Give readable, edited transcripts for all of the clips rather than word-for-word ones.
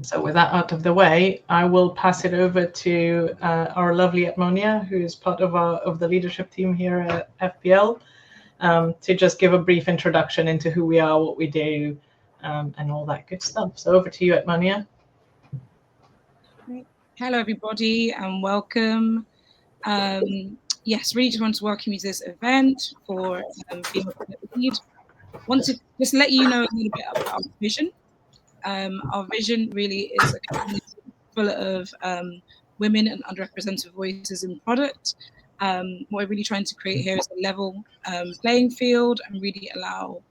So with that out of the way, I will pass it over to our lovely Edmonia, who is part of the leadership team here at FPL, to just give a brief introduction into who we are, what we do, and all that good stuff. So over to you, Edmonia. Hello, everybody, and welcome. Yes, really just want to welcome you to this event for being a product lead. Want to just let you know a little bit about our vision. Our vision really is a community full of women and underrepresented voices in product. What we're really trying to create here is a level playing field and really allow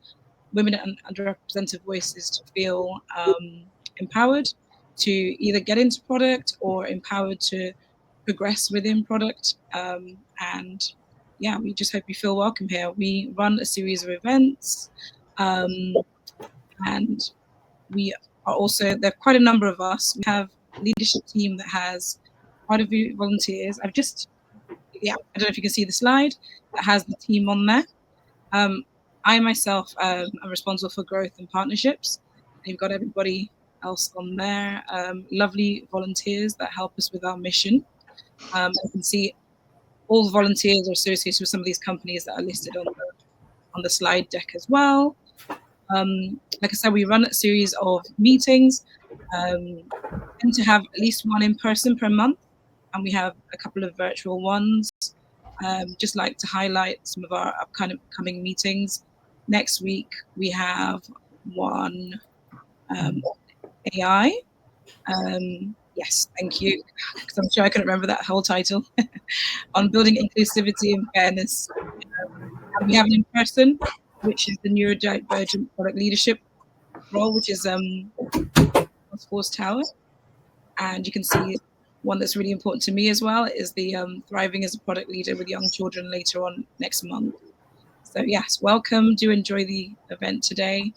women and underrepresented voices to feel empowered to either get into product or empowered to progress within product. And yeah, we just hope you feel welcome here. We run a series of events, and we are also, there are quite a number of us. We have a leadership team that has quite a few volunteers. I don't know if you can see the slide that has the team on there. I myself am responsible for growth and partnerships. You've got everybody else on there, lovely volunteers that help us with our mission. You can see all the volunteers are associated with some of these companies that are listed on the slide deck as well. Like I said, we run a series of meetings, tend to have at least one in person per month, and we have a couple of virtual ones. Just like to highlight some of our upcoming meetings. Next week we have one AI. Yes, thank you, because I'm sure I couldn't remember that whole title. On building inclusivity and fairness. And we have an in-person, which is the neurodivergent product leadership role, which is Force Tower. And you can see one that's really important to me as well is the thriving as a product leader with young children later on next month. So yes, welcome. Do enjoy the event today.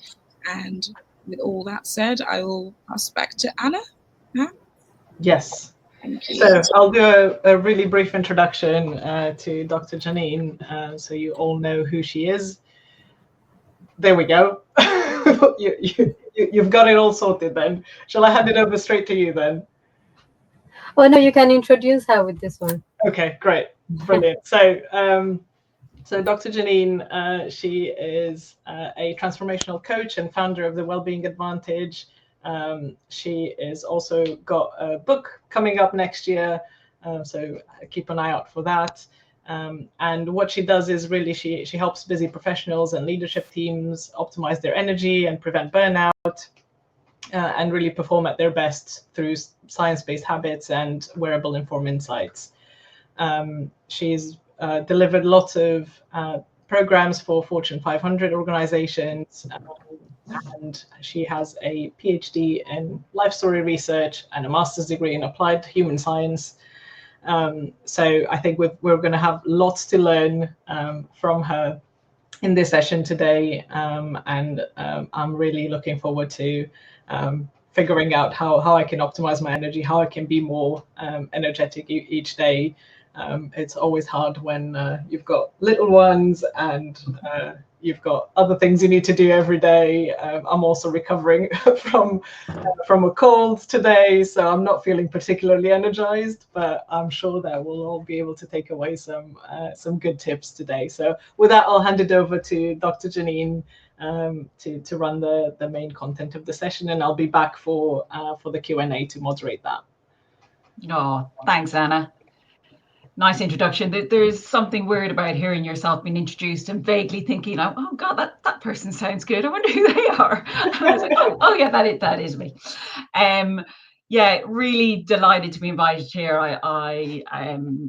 And with all that said, I will pass back to Anna. Yes. So I'll do a really brief introduction to Dr. Janine, so you all know who she is. There we go. You've got it all sorted then. Shall I hand it over straight to you then? Oh, no, you can introduce her with this one. Okay, great. Brilliant. So Dr. Janine, she is a transformational coach and founder of the Wellbeing Advantage. She is also got a book coming up next year, so keep an eye out for that. And what she does is really she helps busy professionals and leadership teams optimize their energy and prevent burnout, and really perform at their best through science-based habits and wearable informed insights. She's delivered lots of programs for Fortune 500 organizations, and she has a PhD in life story research and a master's degree in applied human science. So I think we're going to have lots to learn from her in this session today, and I'm really looking forward to figuring out how I can optimize my energy, how I can be more energetic each day. It's always hard when you've got little ones and you've got other things you need to do every day. I'm also recovering from a cold today, so I'm not feeling particularly energized, but I'm sure that we'll all be able to take away some good tips today. So with that, I'll hand it over to Dr. Janine to run the main content of the session, and I'll be back for the Q&A to moderate that. Oh, thanks, Anna. Nice introduction. There's something weird about hearing yourself being introduced and vaguely thinking, oh God, that person sounds good. I wonder who they are. I was like, oh yeah, that is me. Yeah, really delighted to be invited here. I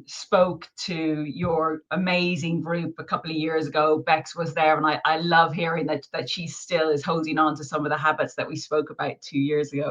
spoke to your amazing group a couple of years ago. Bex was there, and I love hearing that she still is holding on to some of the habits that we spoke about 2 years ago.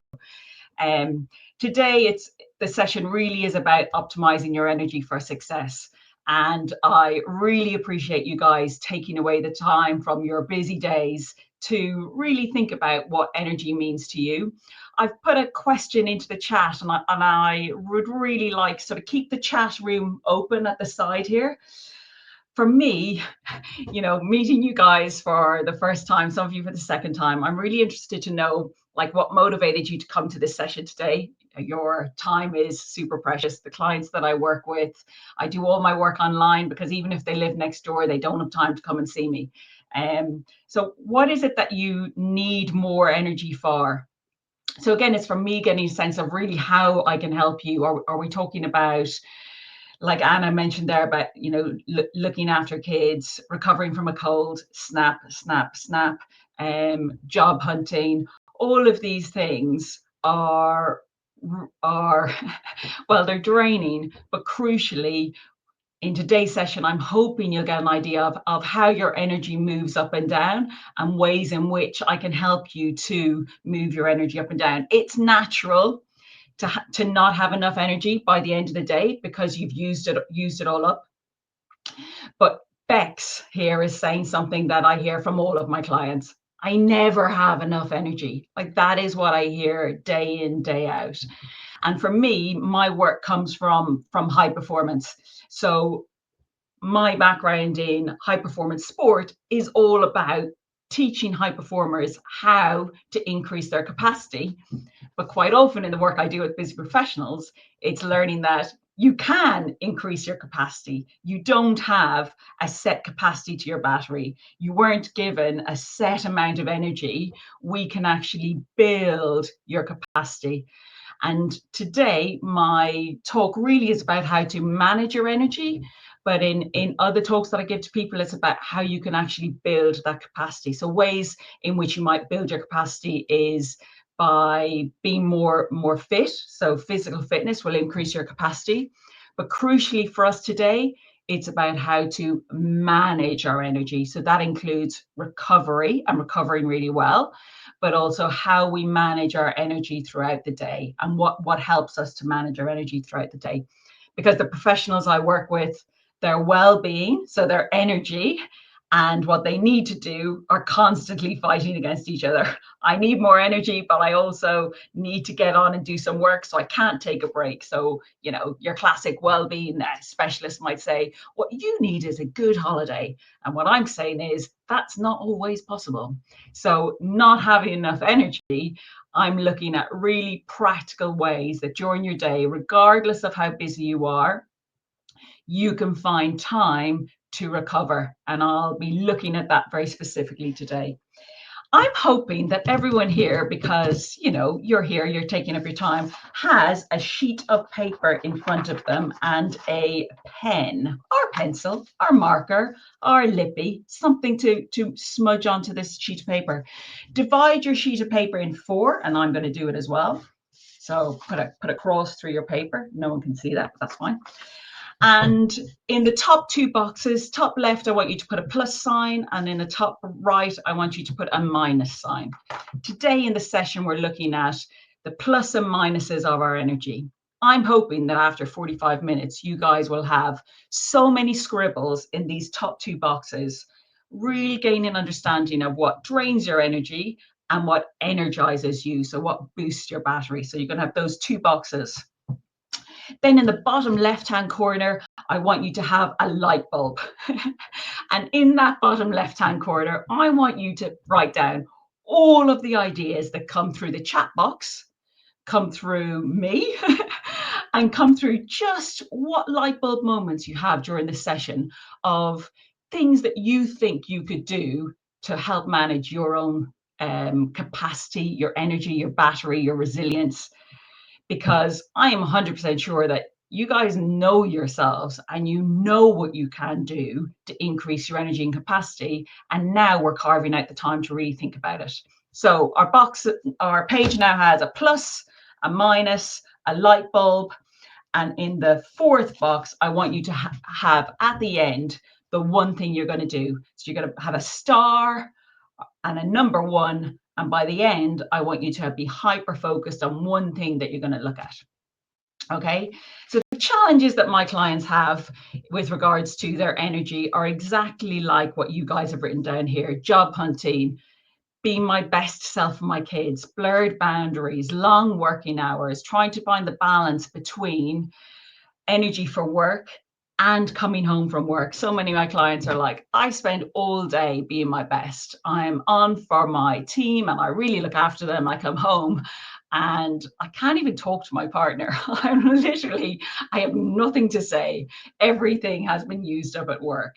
Today, the session really is about optimizing your energy for success. And I really appreciate you guys taking away the time from your busy days to really think about what energy means to you. I've put a question into the chat, and I would really like sort of keep the chat room open at the side here. For me, meeting you guys for the first time, some of you for the second time, I'm really interested to know like what motivated you to come to this session today. Your time is super precious. The clients that I work with, I do all my work online because even if they live next door, they don't have time to come and see me. So what is it that you need more energy for? So again, it's from me getting a sense of really how I can help you. Are we talking about, like Anna mentioned there, about, you know, looking after kids, recovering from a cold, snap, job hunting? All of these things are well, they're draining, but crucially, in today's session, I'm hoping you'll get an idea of how your energy moves up and down and ways in which I can help you to move your energy up and down. It's natural to not have enough energy by the end of the day because you've used it all up. But Bex here is saying something that I hear from all of my clients. I never have enough energy. Like, that is what I hear day in, day out. And for me, my work comes from high performance. So my background in high performance sport is all about teaching high performers how to increase their capacity. But quite often in the work I do with busy professionals, it's learning that you can increase your capacity. You don't have a set capacity to your battery. You weren't given a set amount of energy. We can actually build your capacity. And today, my talk really is about how to manage your energy. But in other talks that I give to people, it's about how you can actually build that capacity. So ways in which you might build your capacity is by being more fit. So physical fitness will increase your capacity. But crucially for us today, it's about how to manage our energy. So that includes recovery and recovering really well, but also how we manage our energy throughout the day and what helps us to manage our energy throughout the day. Because the professionals I work with, their well-being, so their energy and what they need to do, are constantly fighting against each other. I need more energy, but I also need to get on and do some work, so I can't take a break. So, you know, your classic well-being specialist might say, what you need is a good holiday. And what I'm saying is, that's not always possible. So not having enough energy, I'm looking at really practical ways that during your day, regardless of how busy you are, you can find time to recover. And I'll be looking at that very specifically today. I'm hoping that everyone here, because, you know, you're here, you're taking up your time, has a sheet of paper in front of them and a pen or pencil or marker or lippy, something to smudge onto this sheet of paper. Divide your sheet of paper in 4, and I'm going to do it as well. So put a cross through your paper. No one can see that, but that's fine. And in the top 2 boxes, top left, I want you to put a plus sign, and in the top right, I want you to put a minus sign. Today in the session, we're looking at the plus and minuses of our energy. I'm hoping that after 45 minutes, you guys will have so many scribbles in these top 2 boxes, really gain an understanding of what drains your energy and what energizes you, so what boosts your battery. So you're going to have those 2 boxes. Then in the bottom left-hand corner, I want you to have a light bulb. And in that bottom left-hand corner, I want you to write down all of the ideas that come through the chat box, come through me, and come through just what light bulb moments you have during the session of things that you think you could do to help manage your own capacity, your energy, your battery, your resilience. Because I am 100% sure that you guys know yourselves and you know what you can do to increase your energy and capacity. And now we're carving out the time to really think about it. So our page now has a plus, a minus, a light bulb. And in the 4th box, I want you to have at the end the one thing you're going to do. So you're going to have a star and a number 1. And by the end, I want you to be hyper focused on one thing that you're going to look at. Okay, so the challenges that my clients have with regards to their energy are exactly like what you guys have written down here: job hunting, being my best self for my kids, blurred boundaries, long working hours, trying to find the balance between energy for work and coming home from work. So many of my clients are like, I spend all day being my best. I'm on for my team and I really look after them. I come home and I can't even talk to my partner. I have nothing to say. Everything has been used up at work.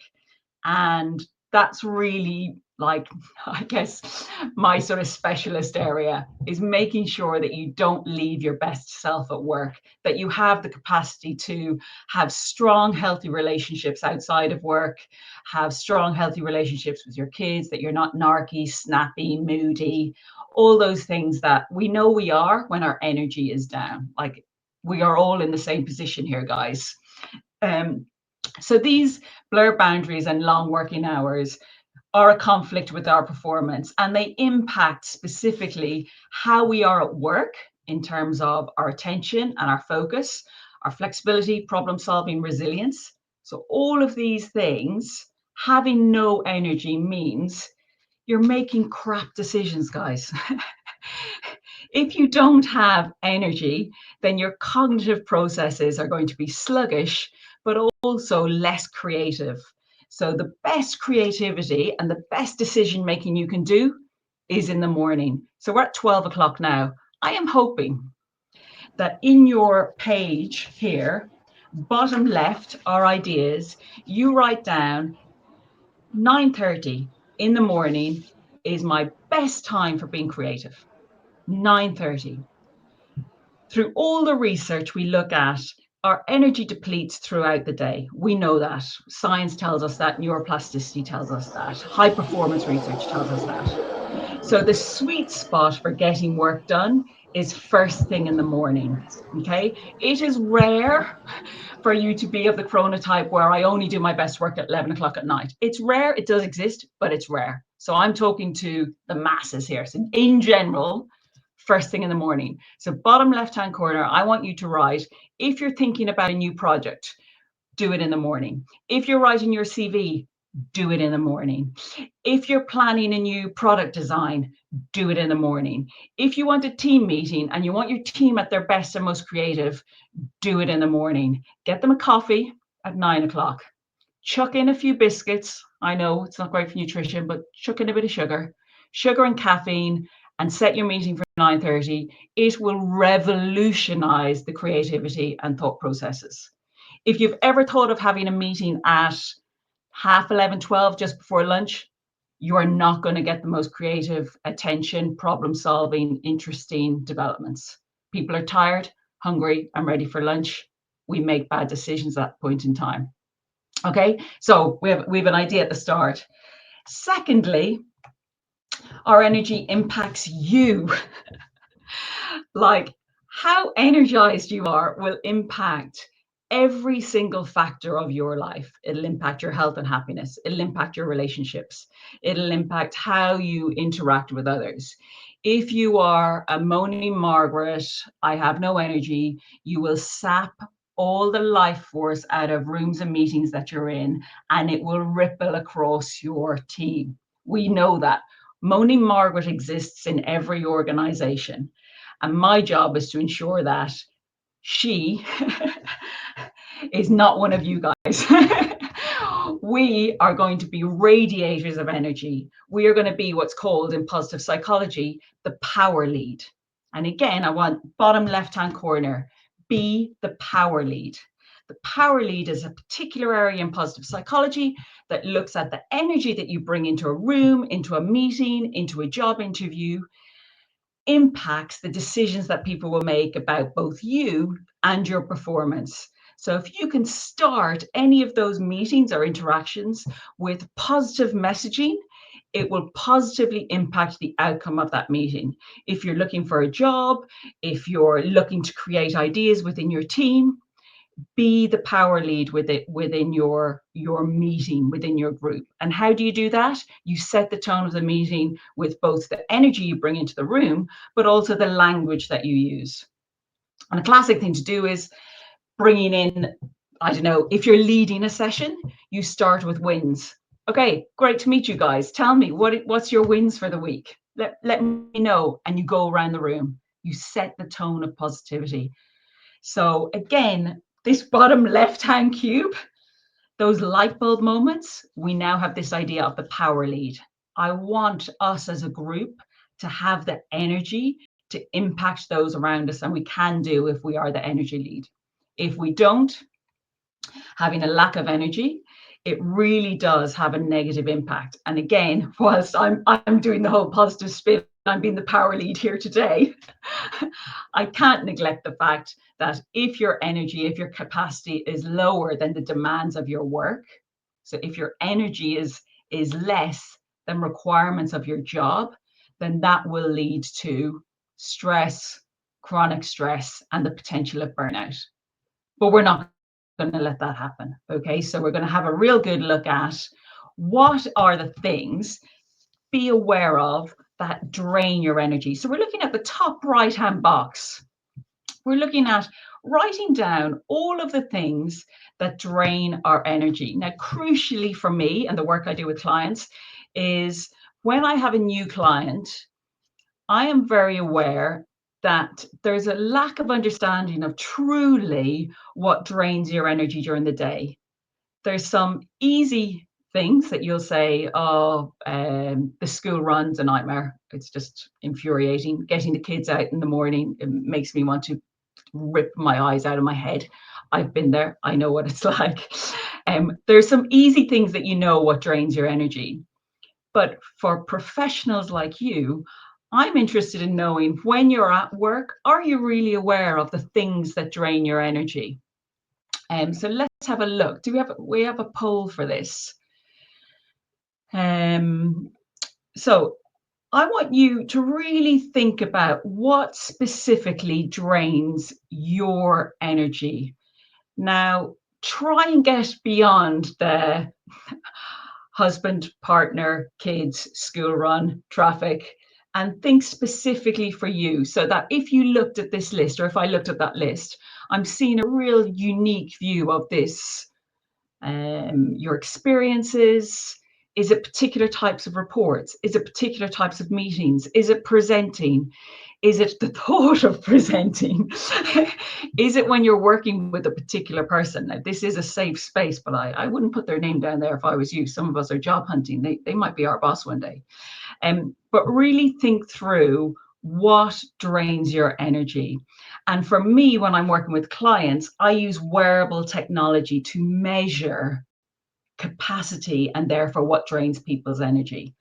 And that's really, like, I guess my sort of specialist area is making sure that you don't leave your best self at work, that you have the capacity to have strong, healthy relationships outside of work, have strong, healthy relationships with your kids, that you're not narky, snappy, moody, all those things that we know we are when our energy is down. Like, we are all in the same position here, guys. So these blurred boundaries and long working hours are a conflict with our performance, and they impact specifically how we are at work in terms of our attention and our focus, our flexibility, problem solving, resilience. So all of these things, having no energy means you're making crap decisions, guys. If you don't have energy, then your cognitive processes are going to be sluggish, but also less creative. So the best creativity and the best decision making you can do is in the morning. So we're at 12 o'clock now. I am hoping that in your page here, bottom left are ideas. You write down 9:30 in the morning is my best time for being creative. 9:30. Through all the research we look at, our energy depletes throughout the day. We know that. Science tells us that. Neuroplasticity tells us that. High performance research tells us that. So the sweet spot for getting work done is first thing in the morning. Okay. It is rare for you to be of the chronotype where I only do my best work at 11 o'clock at night. It's rare. It does exist, but it's rare. So I'm talking to the masses here. So in general, first thing in the morning. So bottom left-hand corner, I want you to write, if you're thinking about a new project, do it in the morning. If you're writing your CV, do it in the morning. If you're planning a new product design, do it in the morning. If you want a team meeting and you want your team at their best and most creative, do it in the morning. Get them a coffee at 9 o'clock. Chuck in a few biscuits. I know it's not great for nutrition, but chuck in a bit of sugar and caffeine, and set your meeting for 9:30. It will revolutionize the creativity and thought processes. If you've ever thought of having a meeting at 11:30, 12, just before lunch, you are not going to get the most creative, attention, problem solving, interesting developments. People are tired, hungry, and ready for lunch. We make bad decisions at that point in time. Okay, so we have an idea at the start. Secondly, our energy impacts you. Like, how energized you are will impact every single factor of your life. It'll impact your health and happiness. It'll impact your relationships. It'll impact how you interact with others. If you are a moaning Margaret, I have no energy, you will sap all the life force out of rooms and meetings that you're in, and it will ripple across your team. We know that. Moaning Margaret exists in every organization. And my job is to ensure that she is not one of you guys. We are going to be radiators of energy. We are going to be what's called in positive psychology, the power lead. And again, I want bottom left-hand corner, be the power lead. The power lead is a particular area in positive psychology that looks at the energy that you bring into a room, into a meeting, into a job interview, impacts the decisions that people will make about both you and your performance. So if you can start any of those meetings or interactions with positive messaging, it will positively impact the outcome of that meeting. If you're looking for a job, if you're looking to create ideas within your team, be the power lead within your meeting, within your group. And how do you do that? You set the tone of the meeting with both the energy you bring into the room, but also the language that you use. And a classic thing to do is bringing in, I don't know, if you're leading a session, you start with wins. Okay, great to meet you guys. Tell me, what's your wins for the week? Let me know. And you go around the room. You set the tone of positivity. So again, this bottom left-hand cube, those light bulb moments, we now have this idea of the power lead. I want us as a group to have the energy to impact those around us, and we can do if we are the energy lead. If we don't, having a lack of energy, it really does have a negative impact. And again, whilst I'm doing the whole positive spin, I'm being the power lead here today, I can't neglect the fact that if your energy, if your capacity is lower than the demands of your work, so if your energy is less than requirements of your job, then that will lead to stress, chronic stress, and the potential of burnout. But we're not going to let that happen. Okay, so we're going to have a real good look at what are the things be aware of that drain your energy. So we're looking at the top right hand box. We're looking at writing down all of the things that drain our energy. Now, crucially for me and the work I do with clients is when I have a new client, I am very aware that there's a lack of understanding of truly what drains your energy during the day. There's some easy things that you'll say, oh, the school run's a nightmare. It's just infuriating. Getting the kids out in the morning, it makes me want to rip my eyes out of my head. I've been there. I know what it's like. There's some easy things that you know what drains your energy. But for professionals like you, I'm interested in knowing when you're at work, are you really aware of the things that drain your energy? So let's have a look. We have a poll for this? So I want you to really think about what specifically drains your energy. Now, try and get beyond the husband, partner, kids, school run, traffic, and think specifically for you, so that if you looked at this list, or if I looked at that list, I'm seeing a real unique view of this. Your experiences. Is it particular types of reports? Is it particular types of meetings? Is it presenting? Is it the thought of presenting? Is it when you're working with a particular person? Now, this is a safe space, but I wouldn't put their name down there if I was you. Some of us are job hunting. They might be our boss one day. But really think through what drains your energy. And for me, when I'm working with clients, I use wearable technology to measure capacity and therefore what drains people's energy.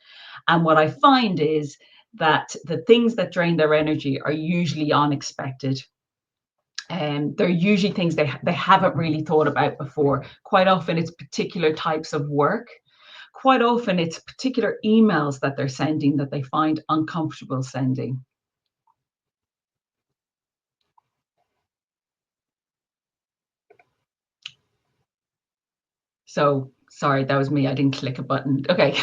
And what I find is that the things that drain their energy are usually unexpected. And they're usually things they haven't really thought about before. Quite often it's particular types of work. Quite often it's particular emails that they're sending that they find uncomfortable sending. So sorry, that was me. I didn't click a button. Okay.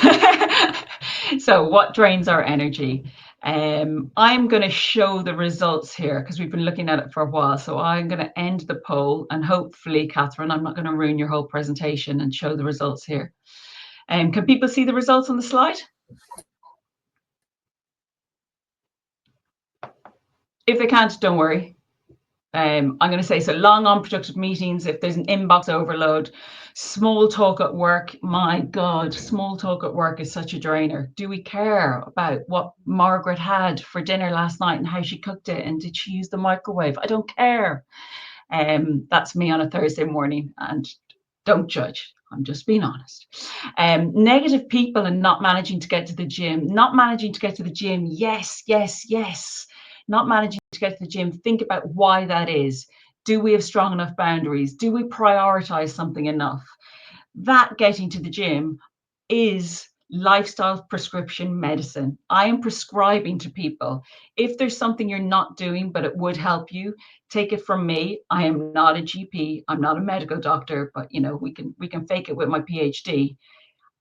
So what drains our energy? I'm going to show the results here because we've been looking at it for a while. So I'm going to end the poll, and hopefully, Catherine, I'm not going to ruin your whole presentation and show the results here. Can people see the results on the slide? If they can't, don't worry. I'm going to say, so long unproductive meetings, if there's an inbox overload, small talk at work, my God, small talk at work is such a drainer. Do we care about what Margaret had for dinner last night and how she cooked it? And did she use the microwave? I don't care. That's me on a Thursday morning, and don't judge. I'm just being honest. Negative people and not managing to get to the gym. Not managing to get to the gym. Yes, yes, yes. Not managing to get to the gym. Think about why that is. Do we have strong enough boundaries? Do we prioritize something enough? That getting to the gym is lifestyle prescription medicine. I am prescribing to people. If there's something you're not doing, but it would help you, take it from me. I am not a GP. I'm not a medical doctor, but you know, we can fake it with my PhD.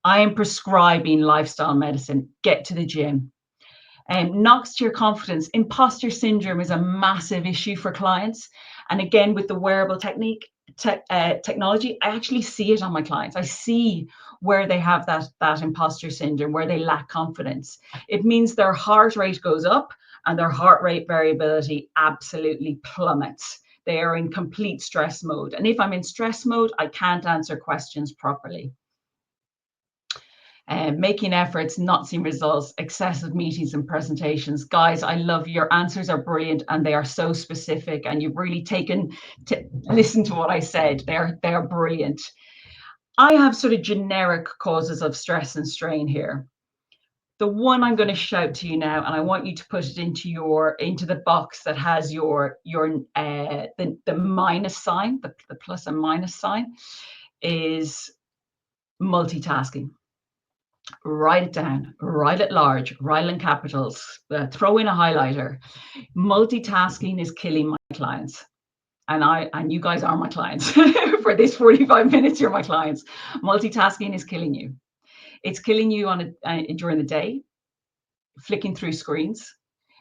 I am prescribing lifestyle medicine. Get to the gym. Knocks to your confidence. Imposter syndrome is a massive issue for clients. And again, with the wearable technology, I actually see it on my clients. I see where they have that imposter syndrome, where they lack confidence. It means their heart rate goes up and their heart rate variability absolutely plummets. they are in complete stress mode. And if I'm in stress mode, I can't answer questions properly. Making efforts, not seeing results, excessive meetings and presentations. Guys, I love your answers are brilliant and they are so specific, and you've really taken to listen to what I said. They're brilliant. I have sort of generic causes of stress and strain here. The one I'm going to shout to you now, and I want you to put it into the box that has the minus sign, the plus and minus sign, is multitasking. Write it down, write it large, write it in capitals, throw in a highlighter. Multitasking is killing my clients. And you guys are my clients. For this 45 minutes, you're my clients. Multitasking is killing you. It's killing you during the day, flicking through screens.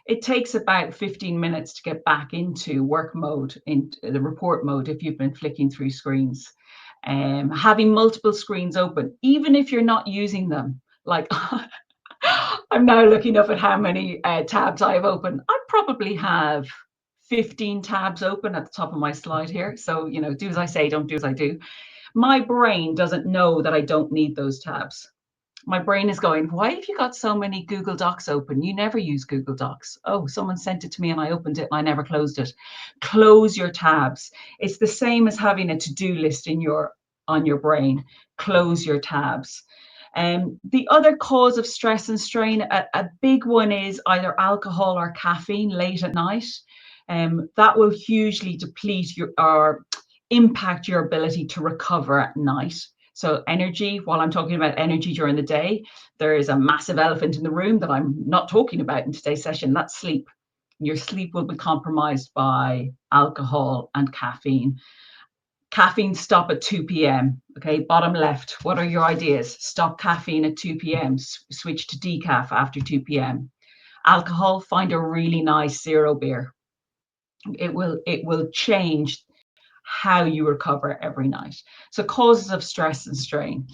It takes about 15 minutes to get back into work mode, into the report mode, if you've been flicking through screens. Having multiple screens open, even if you're not using them. Like, I'm now looking up at how many tabs I have open. I probably have 15 tabs open at the top of my slide here. So, you know, do as I say, don't do as I do. My brain doesn't know that I don't need those tabs. My brain is going, why have you got so many Google Docs open? You never use Google Docs. Oh, someone sent it to me and I opened it and I never closed it. Close your tabs. It's the same as having a to-do list on your brain. Close your tabs. The other cause of stress and strain, a big one, is either alcohol or caffeine late at night. That will hugely deplete or impact your ability to recover at night. So energy, while I'm talking about energy during the day, there is a massive elephant in the room that I'm not talking about in today's session. That's sleep. Your sleep will be compromised by alcohol and caffeine. Caffeine stop at 2 p.m. Okay, bottom left. What are your ideas? Stop caffeine at 2 p.m. Switch to decaf after 2 p.m. Alcohol, find a really nice zero beer. It will change how you recover every night. So causes of stress and strain.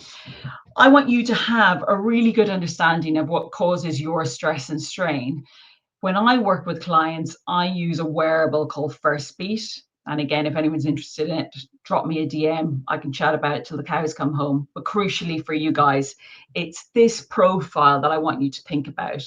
I want you to have a really good understanding of what causes your stress and strain. When I work with clients, I use a wearable called First Beat. And again, if anyone's interested in it, just drop me a DM. I can chat about it till the cows come home. But crucially for you guys, it's this profile that I want you to think about.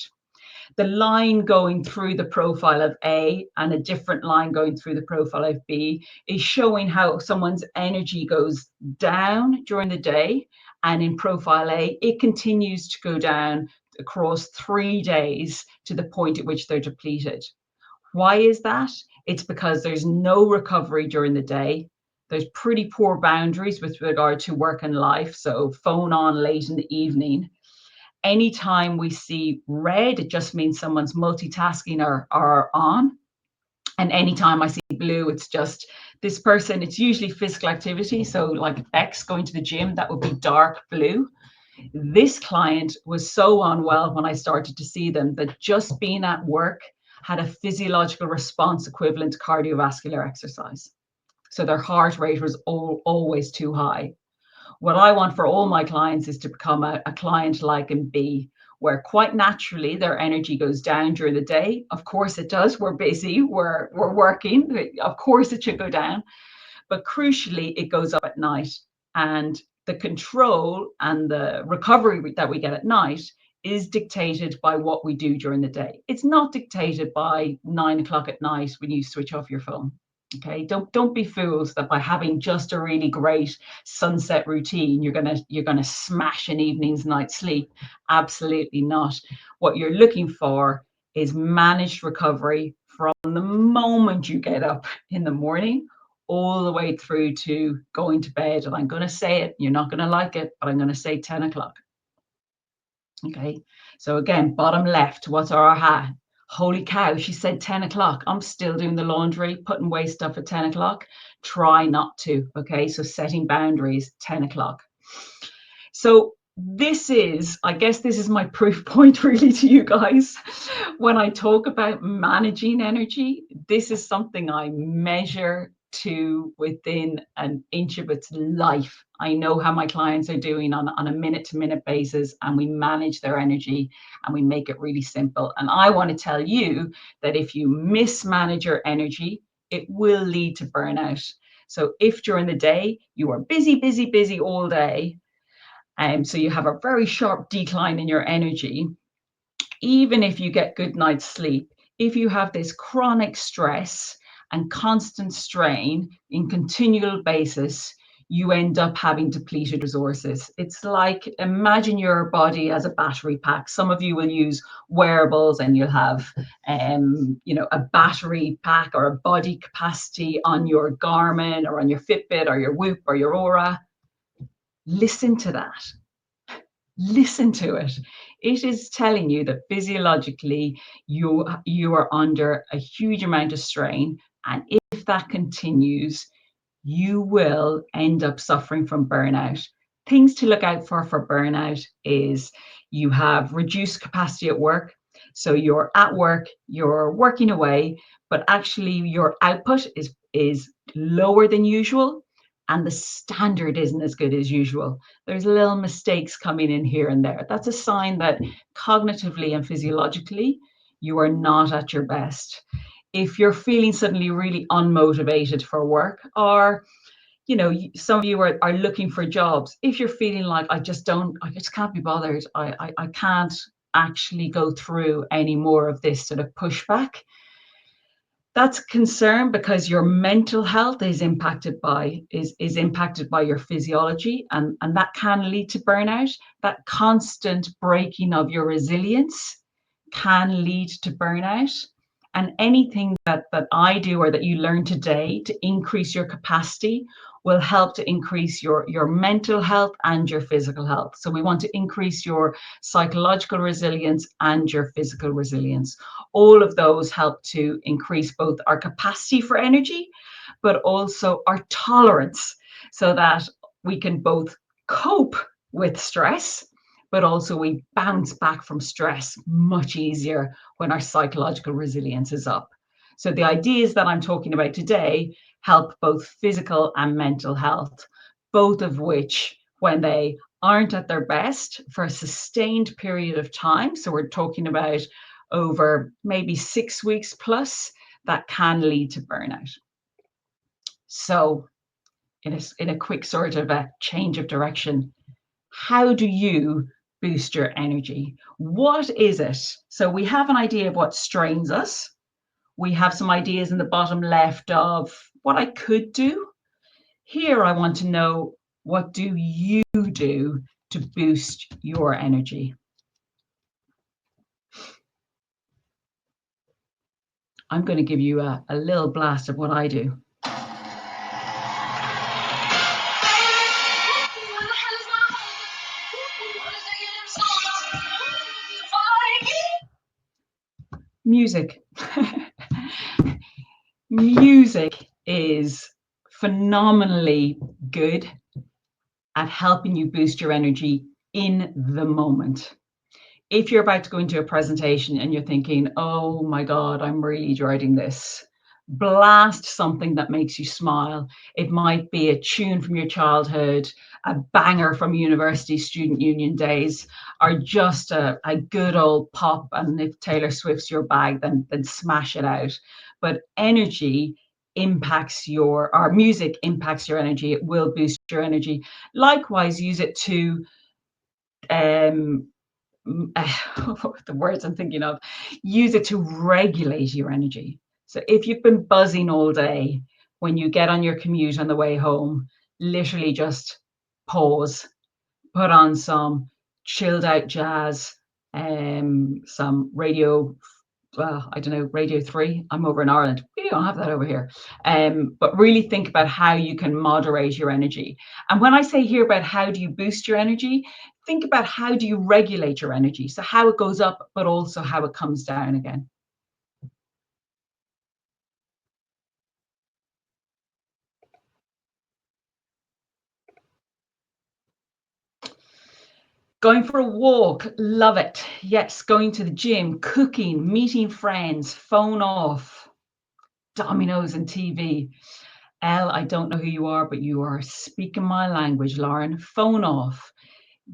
The line going through the profile of A and a different line going through the profile of B is showing how someone's energy goes down during the day. And in profile A, it continues to go down across 3 days to the point at which they're depleted. Why is that? It's because there's no recovery during the day. There's pretty poor boundaries with regard to work and life. So phone on late in the evening. Anytime we see red, it just means someone's multitasking or on. And anytime I see blue, it's just this person, it's usually physical activity. So like X going to the gym, that would be dark blue. This client was so unwell when I started to see them that just being at work had a physiological response equivalent to cardiovascular exercise. So their heart rate was always too high. What I want for all my clients is to become a client like in B, where quite naturally their energy goes down during the day. Of course it does. We're busy, we're working. Of course it should go down. But crucially, it goes up at night. And the control and the recovery that we get at night is dictated by what we do during the day. It's not dictated by 9 o'clock at night when you switch off your phone. Okay, don't be fools that by having just a really great sunset routine, you're gonna smash an evening's night's sleep. Absolutely not. What you're looking for is managed recovery from the moment you get up in the morning all the way through to going to bed. And I'm going to say it, you're not going to like it, but I'm going to say 10 o'clock. Okay, so again, bottom left, what's our aha? Holy cow, she said 10 o'clock. I'm still doing the laundry, putting away stuff at 10 o'clock. Try not to, okay? So setting boundaries, 10 o'clock. So this is, I guess this is my proof point really to you guys. When I talk about managing energy, this is something I measure to within an inch of its life. I know how my clients are doing on a minute-to-minute basis, and we manage their energy and we make it really simple. And I want to tell you that if you mismanage your energy, it will lead to burnout. So if during the day you are busy all day, so you have a very sharp decline in your energy, even if you get good night's sleep, if you have this chronic stress and constant strain in continual basis, you end up having depleted resources. It's like, imagine your body as a battery pack. Some of you will use wearables and you'll have, a battery pack or a body capacity on your Garmin or on your Fitbit or your Whoop or your Aura. Listen to that. Listen to it. It is telling you that physiologically you are under a huge amount of strain, and if that continues, you will end up suffering from burnout. Things to look out for burnout is you have reduced capacity at work. So you're at work, you're working away, but actually your output is lower than usual, and the standard isn't as good as usual. There's little mistakes coming in here and there. That's a sign that cognitively and physiologically, you are not at your best. If you're feeling suddenly really unmotivated for work, or some of you are looking for jobs, if you're feeling like I just can't be bothered, I can't actually go through any more of this sort of pushback, that's concern, because your mental health is impacted by your physiology, and that can lead to burnout. That constant breaking of your resilience can lead to burnout. And anything that I do or that you learn today to increase your capacity will help to increase your mental health and your physical health. So we want to increase your psychological resilience and your physical resilience. All of those help to increase both our capacity for energy, but also our tolerance, so that we can both cope with stress, but also we bounce back from stress much easier when our psychological resilience is up. So the ideas that I'm talking about today help both physical and mental health, both of which, when they aren't at their best for a sustained period of time, so we're talking about over maybe 6 weeks plus, that can lead to burnout. So in a quick sort of a change of direction, how do you boost your energy? What is it? So we have an idea of what strains us. We have some ideas in the bottom left of what I could do. Here, I want to know, what do you do to boost your energy? I'm going to give you a little blast of what I do. Music. Music is phenomenally good at helping you boost your energy in the moment. If you're about to go into a presentation and you're thinking, oh my God, I'm really dreading this, blast something that makes you smile. It might be a tune from your childhood, a banger from university student union days, or just a good old pop. And if Taylor Swift's your bag, then smash it out. But energy impacts our music impacts your energy. It will boost your energy. Likewise, use it to the words I'm thinking of, use it to regulate your energy. So if you've been buzzing all day, when you get on your commute on the way home, literally just pause, put on some chilled out jazz, some radio, I don't know, Radio 3. I'm over in Ireland. We don't have that over here. But really think about how you can moderate your energy. And when I say here about how do you boost your energy, think about how do you regulate your energy. So how it goes up, but also how it comes down again. Going for a walk, love it. Yes, going to the gym, cooking, meeting friends, phone off, dominoes and TV. Elle, I don't know who you are, but you are speaking my language, Lauren. Phone off,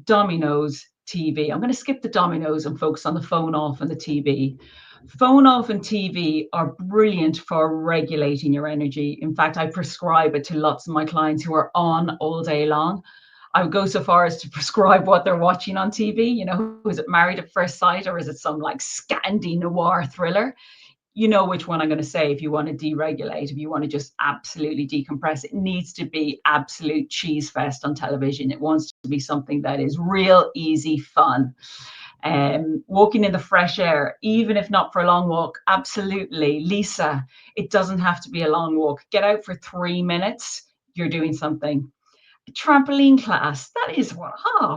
dominoes, TV. I'm going to skip the dominoes and focus on the phone off and the TV. Phone off and TV are brilliant for regulating your energy. In fact, I prescribe it to lots of my clients who are on all day long. I would go so far as to prescribe what they're watching on TV. You know, is it Married at First Sight, or is it some like Scandi noir thriller? You know which one I'm going to say. If you want to deregulate, if you want to just absolutely decompress, it needs to be absolute cheese fest on television. It wants to be something that is real easy fun. Walking in the fresh air, even if not for a long walk, absolutely. Lisa, it doesn't have to be a long walk. Get out for 3 minutes, you're doing something. A trampoline class, that is what,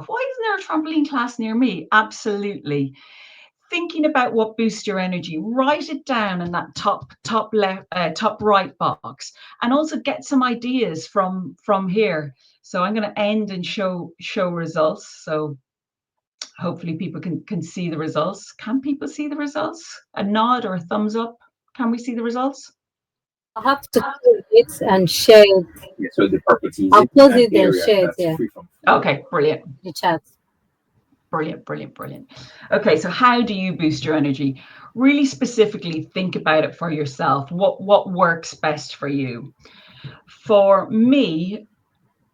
why isn't there a trampoline class near me? Absolutely. Thinking about what boosts your energy, write it down in that top left, top right box, and also get some ideas from here. So I'm going to end and show results. So hopefully people can see the results. Can people see the results? A nod or a thumbs up. Can we see the results? I have to close it and share it. Yeah, so the purpose is I'll close it and share it. Yeah. Okay, brilliant. The chat. Brilliant. Okay, so how do you boost your energy? Really specifically think about it for yourself. What works best for you? For me,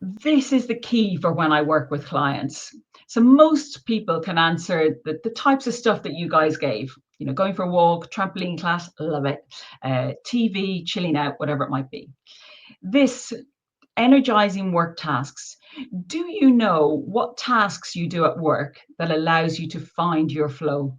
this is the key for when I work with clients. So most people can answer the types of stuff that you guys gave. You know, going for a walk, trampoline class, love it. TV, chilling out, whatever it might be. This energizing work tasks. Do you know what tasks you do at work that allows you to find your flow?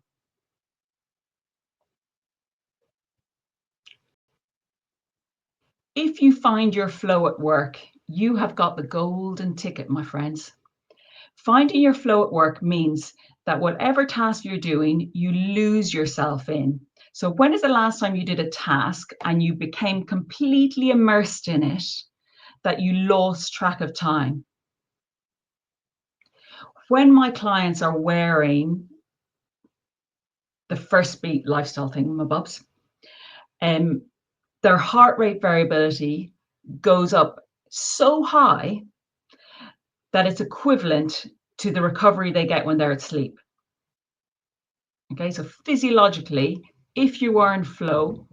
If you find your flow at work, you have got the golden ticket, my friends. Finding your flow at work means that whatever task you're doing, you lose yourself in. So when is the last time you did a task and you became completely immersed in it, that you lost track of time? When my clients are wearing the First Beat lifestyle thingamabobs, their heart rate variability goes up so high that it's equivalent to the recovery they get when they're at sleep. Okay, so physiologically, if you are in flow,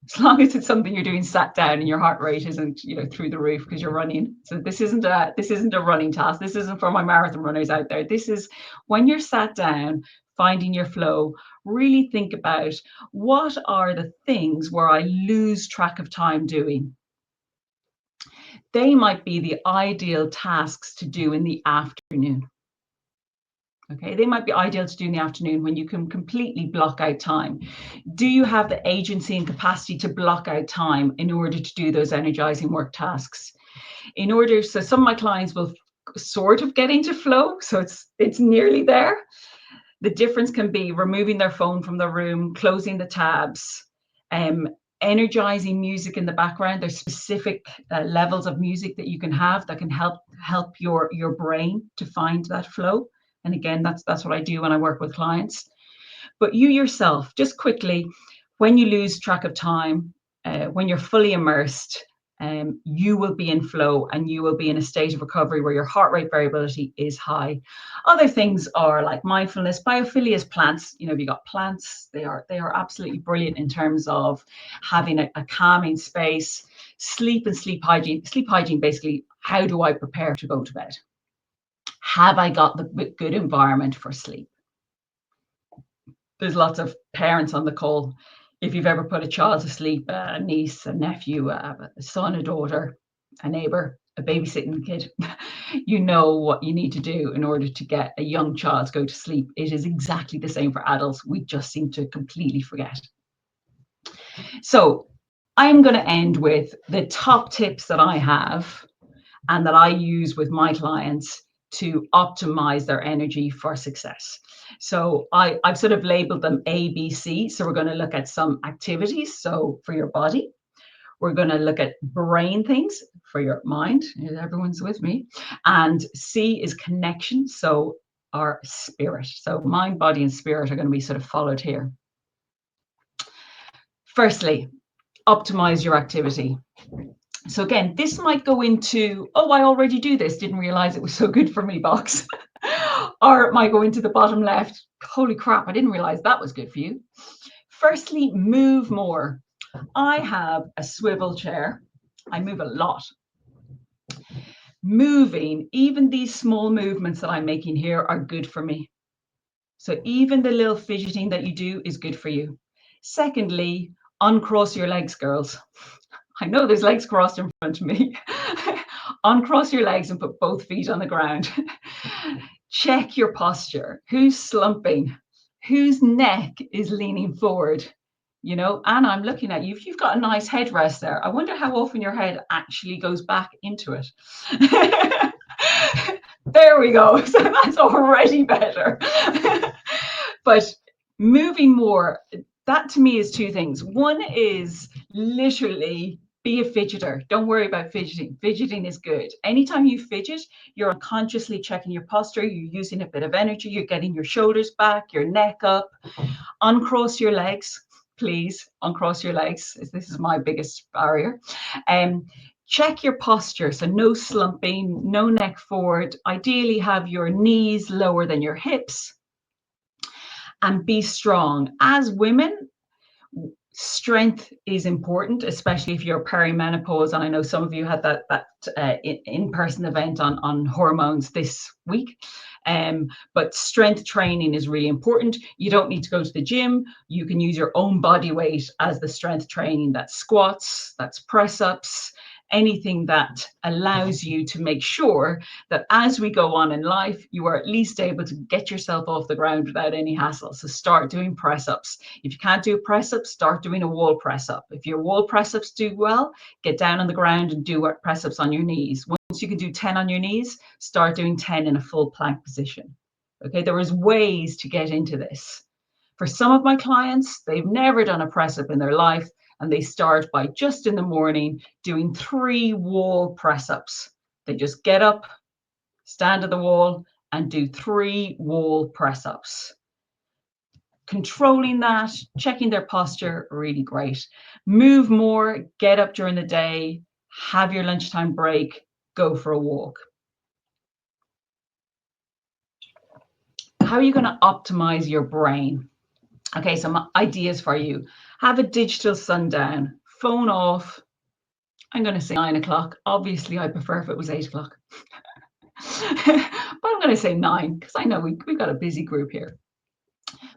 as long as it's something you're doing sat down and your heart rate isn't, you know, through the roof because you're running. So this isn't a running task. This isn't for my marathon runners out there. This is when you're sat down, finding your flow. Really think about what are the things where I lose track of time doing. They might be the ideal tasks to do in the afternoon. Okay, they might be ideal to do in the afternoon when you can completely block out time. Do you have the agency and capacity to block out time in order to do those energizing work tasks? So some of my clients will sort of get into flow, so it's nearly there. The difference can be removing their phone from the room, closing the tabs, energizing music in the background. There's specific levels of music that you can have that can help your brain to find that flow. And again, that's what I do when I work with clients. But you yourself, just quickly, when you lose track of time, when you're fully immersed, you will be in flow and you will be in a state of recovery where your heart rate variability is high. Other things are like mindfulness, biophilia's plants. You know, if you got plants, they are absolutely brilliant in terms of having a calming space. Sleep and sleep hygiene. Sleep hygiene, basically, how do I prepare to go to bed? Have I got the good environment for sleep? There's lots of parents on the call. If you've ever put a child to sleep, a niece, a nephew, a son, a daughter, a neighbor, a babysitting kid, you know what you need to do in order to get a young child to go to sleep. It is exactly the same for adults. We just seem to completely forget. So I'm going to end with the top tips that I have and that I use with my clients to optimize their energy for success. So I've sort of labeled them A, B, C. So we're going to look at some activities. So for your body, we're going to look at brain things for your mind. Everyone's with me. And C is connection. So our spirit. So mind, body, and spirit are going to be sort of followed here. Firstly, optimize your activity. So again, this might go into, oh, I already do this, didn't realize it was so good for me box. Or it might go into the bottom left, holy crap, I didn't realize that was good for you. Firstly, move more. I have a swivel chair. I move a lot. Moving, even these small movements that I'm making here are good for me. So even the little fidgeting that you do is good for you. Secondly, uncross your legs, girls. I know there's legs crossed in front of me. Uncross your legs and put both feet on the ground. Check your posture. Who's slumping? Whose neck is leaning forward? You know, Anna, I'm looking at you. You've got a nice headrest there. I wonder how often your head actually goes back into it. There we go. So that's already better. But moving more, that to me is two things. One is literally be a fidgeter. Don't worry about fidgeting. Fidgeting is good. Anytime you fidget, you're unconsciously checking your posture. You're using a bit of energy. You're getting your shoulders back, your neck up. Uncross your legs, please. Uncross your legs. This is my biggest barrier. Check your posture. So no slumping, no neck forward. Ideally have your knees lower than your hips. And be strong. As women, strength is important, especially if you're perimenopause. And I know some of you had that in-person event on hormones this week. But strength training is really important. You don't need to go to the gym. You can use your own body weight as the strength training. That's squats, that's press-ups, anything that allows you to make sure that as we go on in life, you are at least able to get yourself off the ground without any hassle. So start doing press-ups. If you can't do a press-up, start doing a wall press-up. If your wall press-ups do well, get down on the ground and do press-ups on your knees. Once you can do 10 on your knees, start doing 10 in a full plank position. Okay, there is ways to get into this. For some of my clients, they've never done a press-up in their life, and they start by just in the morning doing 3 wall press-ups. They just get up, stand at the wall, and do 3 wall press-ups. Controlling that, checking their posture, really great. Move more, get up during the day, have your lunchtime break, go for a walk. How are you going to optimize your brain? Okay, some ideas for you. Have a digital sundown, phone off. I'm going to say 9 o'clock. Obviously, I prefer if it was 8 o'clock. But I'm going to say 9 because I know we've got a busy group here.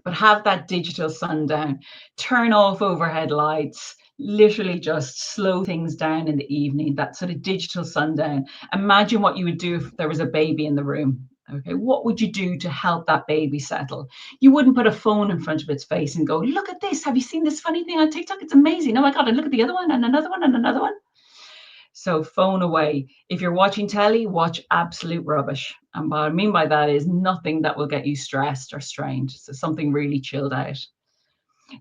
But have that digital sundown. Turn off overhead lights. Literally just slow things down in the evening. That sort of digital sundown. Imagine what you would do if there was a baby in the room. Okay, what would you do to help that baby settle? You wouldn't put a phone in front of its face and go, look at this. Have you seen this funny thing on TikTok? It's amazing. Oh my God, and look at the other one and another one and another one. So phone away. If you're watching telly, watch absolute rubbish. And what I mean by that is nothing that will get you stressed or strained. So something really chilled out.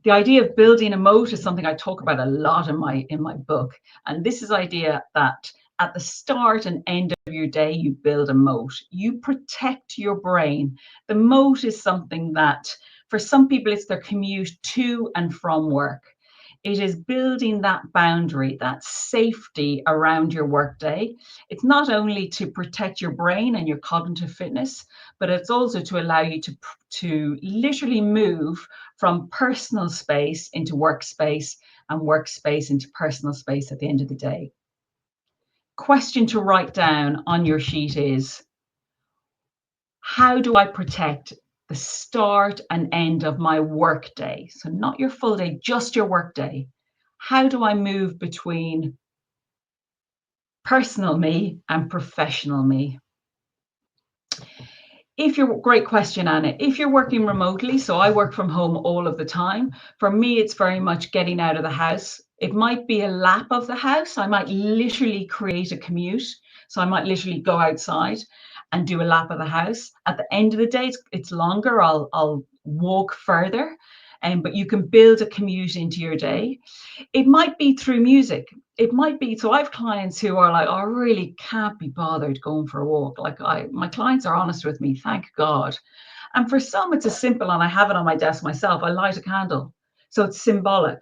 The idea of building a moat is something I talk about a lot in my book. And this is the idea that at the start and end of your day, you build a moat. You protect your brain. The moat is something that, for some people, it's their commute to and from work. It is building that boundary, that safety around your workday. It's not only to protect your brain and your cognitive fitness, but it's also to allow you to literally move from personal space into workspace and workspace into personal space at the end of the day. Question to write down on your sheet is, how do I protect the start and end of my work day? So not your full day, just your work day. How do I move between personal me and professional me? Great question, Anna. If you're working remotely, so I work from home all of the time. For me, it's very much getting out of the house. It might be a lap of the house. I might literally create a commute. So I might literally go outside and do a lap of the house. At the end of the day, it's longer. I'll walk further. But you can build a commute into your day. It might be through music. It might be, so I have clients who are like, oh, I really can't be bothered going for a walk. Like my clients are honest with me, thank God. And for some, it's as simple, and I have it on my desk myself, I light a candle. So it's symbolic.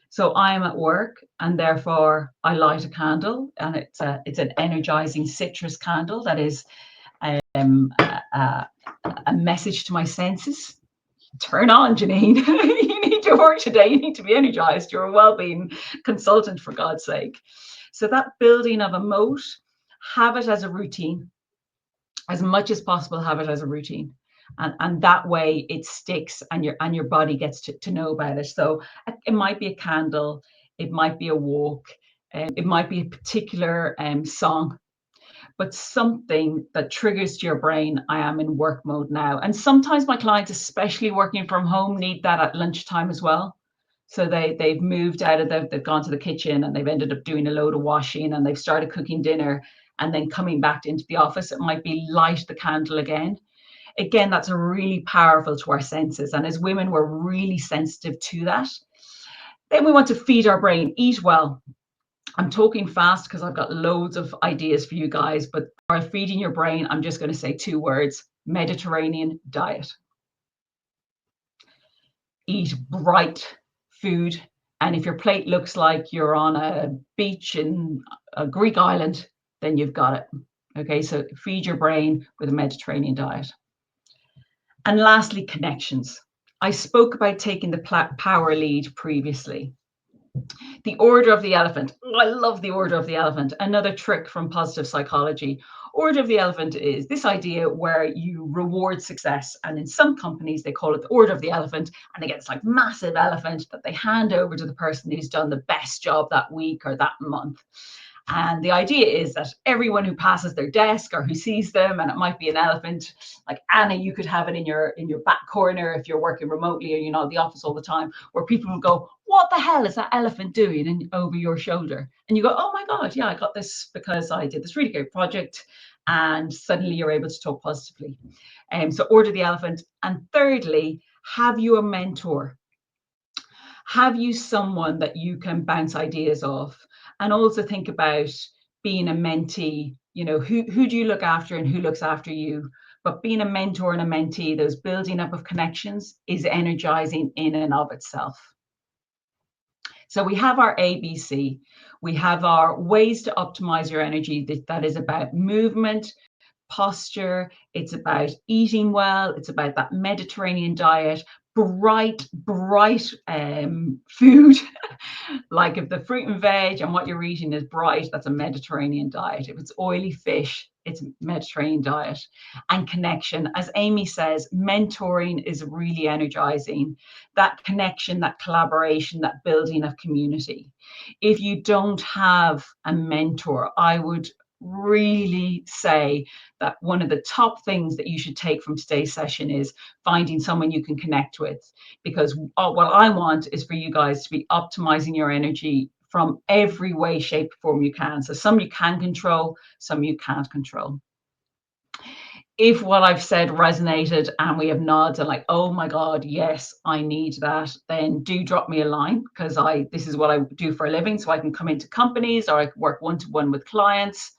So I am at work and therefore I light a candle, and it's an energizing citrus candle that is a message to my senses. turn on, Janine. You need to work today. You need to be energized. You're a well-being consultant, for God's sake. So that building of a moat, have it as a routine. As much as possible, have it as a routine. And that way it sticks, and your body gets to know about it. So it might be a candle, it might be a walk, it might be a particular song, but something that triggers to your brain, I am in work mode now. And sometimes my clients, especially working from home, need that at lunchtime as well. So they've moved out of they've gone to the kitchen and they've ended up doing a load of washing and they've started cooking dinner and then coming back into the office. It might be light the candle again. Again, that's a really powerful to our senses. And as women, we're really sensitive to that. Then we want to feed our brain, eat well. I'm talking fast because I've got loads of ideas for you guys, but by feeding your brain, I'm just going to say 2 words: Mediterranean diet. Eat bright food. And if your plate looks like you're on a beach in a Greek island, then you've got it. Okay, so feed your brain with a Mediterranean diet. And lastly, connections. I spoke about taking the power lead previously. The order of the elephant. Oh, I love the order of the elephant. Another trick from positive psychology. Order of the elephant is this idea where you reward success. And in some companies, they call it the order of the elephant. And they get this like massive elephant that they hand over to the person who's done the best job that week or that month. And the idea is that everyone who passes their desk or who sees them, and it might be an elephant, like Anna, you could have it in your back corner if you're working remotely or you're not at the office all the time, where people will go, what the hell is that elephant doing over your shoulder? And you go, oh my God, yeah, I got this because I did this really great project. And suddenly you're able to talk positively. So order the elephant. And thirdly, have you a mentor? Have you someone that you can bounce ideas off? And also think about being a mentee. You know, who do you look after and who looks after you? But being a mentor and a mentee, those building up of connections is energizing in and of itself. So we have our ABC. We have our ways to optimize your energy. That is about movement, posture. It's about eating well. It's about that Mediterranean diet, bright food. Like if the fruit and veg and what you're eating is bright, that's a Mediterranean diet. If it's oily fish, it's Mediterranean diet. And connection, as Amy says, mentoring is really energizing. That connection, that collaboration, that building of community. If you don't have a mentor, I would really say that one of the top things that you should take from today's session is finding someone you can connect with, because what I want is for you guys to be optimizing your energy from every way, shape, form you can. So some you can control, some you can't control. If what I've said resonated and we have nods and like, oh my God, yes, I need that, then do drop me a line, because this is what I do for a living. So I can come into companies or I can work one-to-one with clients.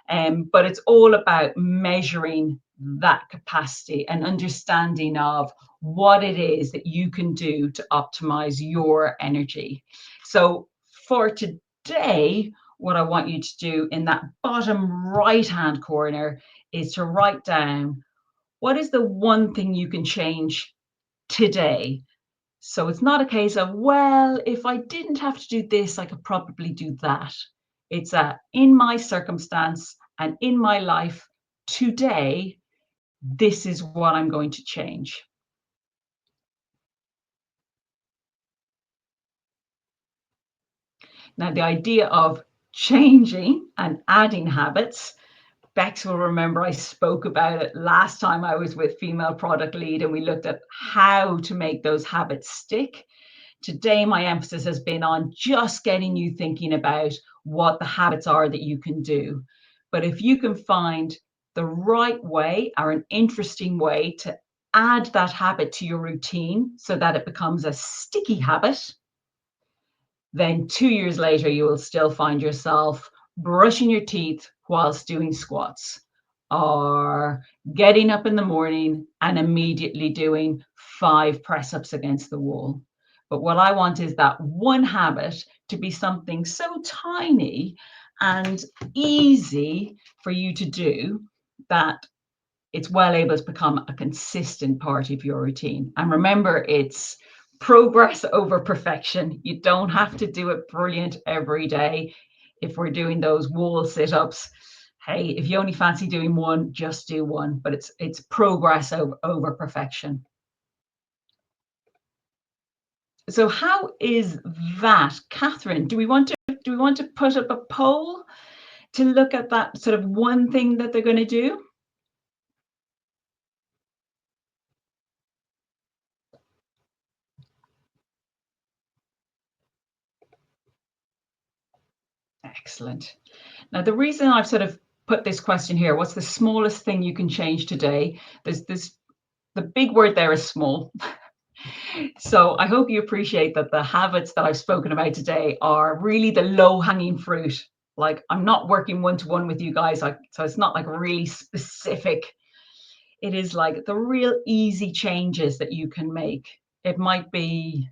But it's all about measuring that capacity and understanding of what it is that you can do to optimize your energy. So for today, what I want you to do in that bottom right-hand corner is to write down, what is the one thing you can change today? So it's not a case of, well, if I didn't have to do this, I could probably do that. It's in my circumstance and in my life today, this is what I'm going to change. Now, the idea of changing and adding habits, Bex will remember I spoke about it last time I was with Female Product Lead and we looked at how to make those habits stick. Today, my emphasis has been on just getting you thinking about what the habits are that you can do. But if you can find the right way or an interesting way to add that habit to your routine so that it becomes a sticky habit, then 2 years later, you will still find yourself brushing your teeth whilst doing squats, or getting up in the morning and immediately doing 5 press-ups against the wall. But what I want is that one habit to be something so tiny and easy for you to do that it's well able to become a consistent part of your routine. And remember, it's progress over perfection. You don't have to do it brilliant every day. If we're doing those wall sit-ups, hey, if you only fancy doing one, just do one. But it's progress over perfection. So how is that, Catherine? Do we want to put up a poll to look at that sort of one thing that they're going to do? Excellent. Now, the reason I've sort of put this question here, what's the smallest thing you can change today? The big word there is small. So I hope you appreciate that the habits that I've spoken about today are really the low-hanging fruit. Like, I'm not working one-to-one with you guys, so it's not like really specific. It is like the real easy changes that you can make. It might be,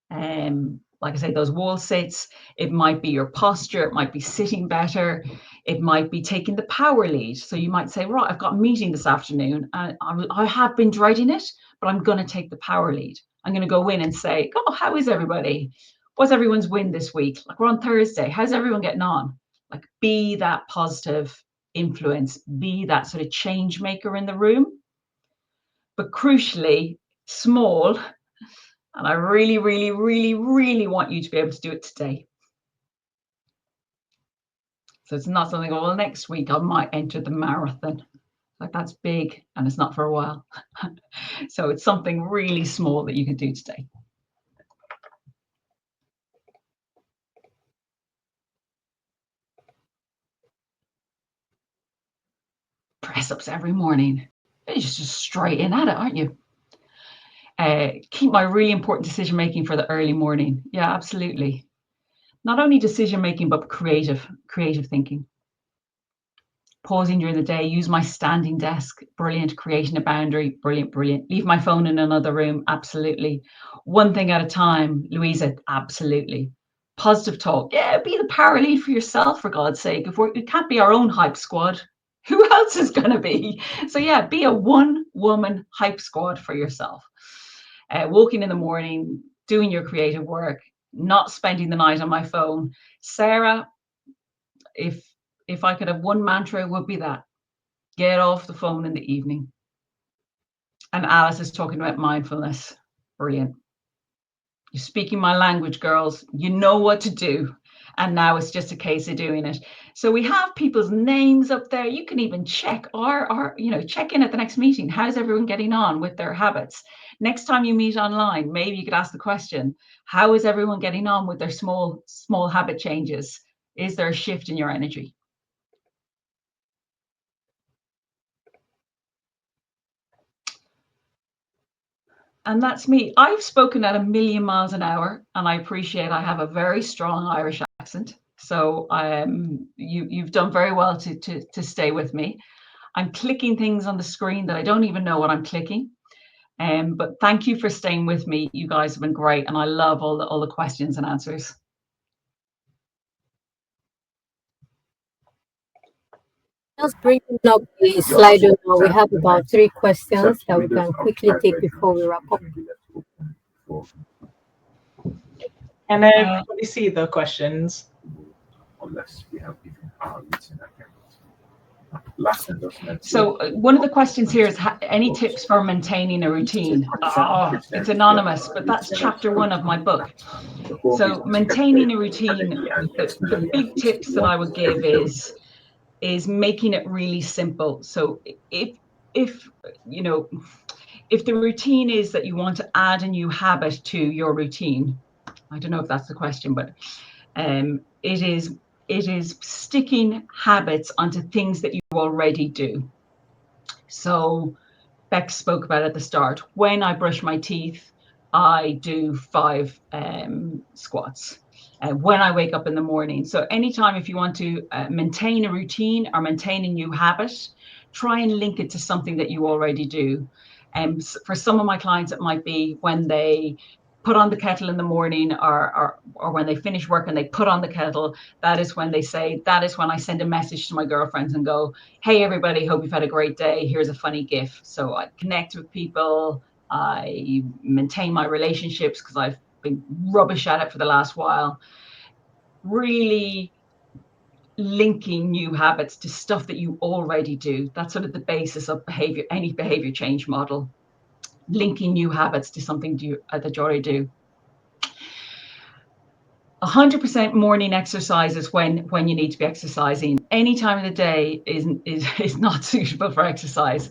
like I say, those wall sits. It might be your posture. It might be sitting better. It might be taking the power lead. So you might say, right, I've got a meeting this afternoon, and I have been dreading it, but I'm going to take the power lead. I'm going to go in and say, oh, how is everybody? What's everyone's win this week? Like, we're on Thursday. How's everyone getting on? Like, be that positive influence, be that sort of change maker in the room. But crucially, small. And I really, really, really, really want you to be able to do it today. So it's not something, oh, well, next week I might enter the marathon. Like, that's big and it's not for a while. So it's something really small that you can do today. Press ups every morning. You're just straight in at it, aren't you? Keep my really important decision making for the early morning. Yeah, absolutely. Not only decision making, but creative thinking. Pausing during the day, use my standing desk, brilliant. Creating a boundary, brilliant. Leave my phone in another room, absolutely. One thing at a time, Louisa, absolutely. Positive talk, yeah, be the power lead for yourself, for God's sake. If we can't be our own hype squad, who else is going to be? So yeah, be a one-woman hype squad for yourself. Walking in the morning, doing your creative work, not spending the night on my phone. Sarah, if I could have one mantra, it would be that. Get off the phone in the evening. And Alice is talking about mindfulness. Brilliant. You're speaking my language, girls. You know what to do. And now it's just a case of doing it. So we have people's names up there. You can even check check in at the next meeting. How's everyone getting on with their habits? Next time you meet online, maybe you could ask the question, how is everyone getting on with their small habit changes? Is there a shift in your energy? And that's me. I've spoken at 1,000,000 miles an hour, and I appreciate I have a very strong Irish accent. So you've done very well to stay with me. I'm clicking things on the screen that I don't even know what I'm clicking. But thank you for staying with me. You guys have been great, and I love all the questions and answers. Just bringing up the Slido now. We have about 3 questions that we can quickly take before we wrap up. Can everybody see the questions? Unless we have different habits. So one of the questions here is, any tips for maintaining a routine? Oh, it's anonymous, but that's chapter 1 of my book. So maintaining a routine, the big tips that I would give is making it really simple. So if the routine is that you want to add a new habit to your routine, I don't know if that's the question, but it is sticking habits onto things that you already do. So Beck spoke about at the start, when I brush my teeth, I do 5 squats. When I wake up in the morning. So anytime, if you want to maintain a routine or maintain a new habit, try and link it to something that you already do. And for some of my clients, it might be when they put on the kettle in the morning, or when they finish work and they put on the kettle, that is when they say, that is when I send a message to my girlfriends and go, hey, everybody, hope you've had a great day. Here's a funny GIF. So I connect with people. I maintain my relationships because I've been rubbish at it for the last while. Really linking new habits to stuff that you already do. That's sort of the basis of behavior, any behavior change model. Linking new habits to something that you already do. 100% morning exercise is when you need to be exercising. Any time of the day is not suitable for exercise.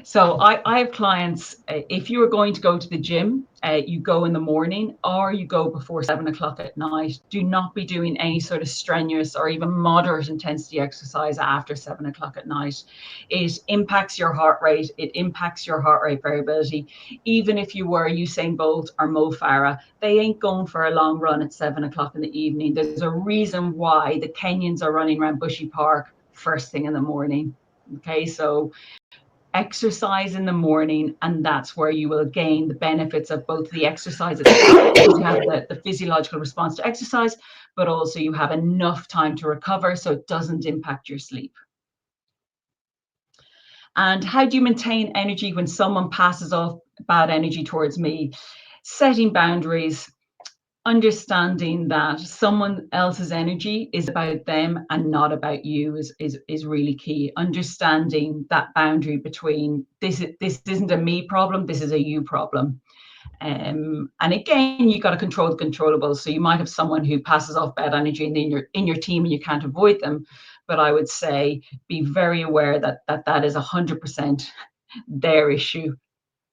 So I have clients, if you are going to go to the gym, you go in the morning or you go before 7 o'clock at night. Do not be doing any sort of strenuous or even moderate intensity exercise after 7 o'clock at night. It impacts your heart rate. It impacts your heart rate variability. Even if you were Usain Bolt or Mo Farah, they ain't going for a long run at 7 o'clock in the evening. There's a reason why the Kenyans are running around Bushy Park first thing in the morning. Okay, so exercise in the morning, and that's where you will gain the benefits of both the exercise itself, because you have the physiological response to exercise, but also you have enough time to recover so it doesn't impact your sleep. And how do you maintain energy when someone passes off bad energy towards me? Setting boundaries, understanding that someone else's energy is about them and not about you is really key. Understanding that boundary between this isn't a me problem, this is a you problem. And again, you got to control the controllables. So you might have someone who passes off bad energy and then you're in your team and you can't avoid them. But I would say be very aware that is 100% their issue,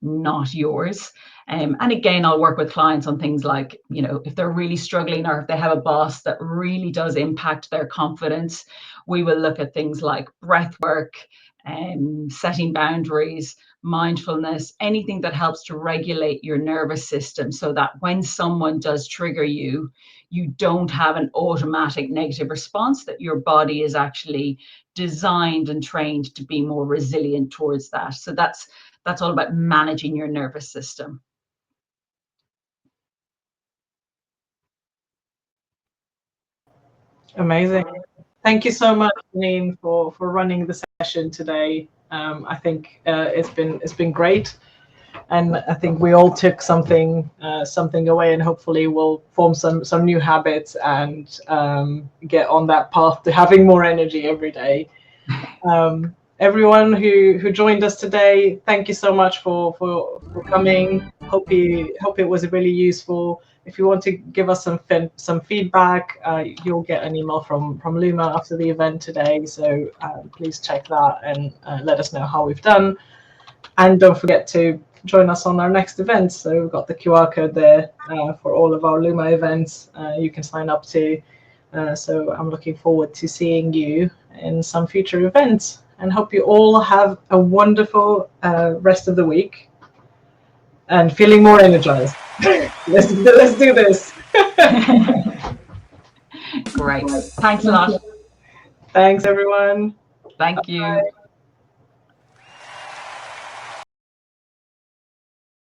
not yours. And again, I'll work with clients on things like, you know, if they're really struggling or if they have a boss that really does impact their confidence, we will look at things like breath work and setting boundaries, mindfulness, anything that helps to regulate your nervous system so that when someone does trigger you, you don't have an automatic negative response, that your body is actually designed and trained to be more resilient towards that. So that's all about managing your nervous system. Amazing. Thank you so much, Janine, for running the session today. I think it's been great, and I think we all took something away, and hopefully we'll form some new habits and get on that path to having more energy every day. Everyone who joined us today, thank you so much for coming. Hope it was really useful. If you want to give us some feedback, you'll get an email from Luma after the event today. So please check that and let us know how we've done. And don't forget to join us on our next events. So we've got the QR code there for all of our Luma events. You can sign up to. So I'm looking forward to seeing you in some future events, and hope you all have a wonderful rest of the week and feeling more energized. Let's do this. Great. Thanks a lot. Thanks, everyone. Thank you. Bye.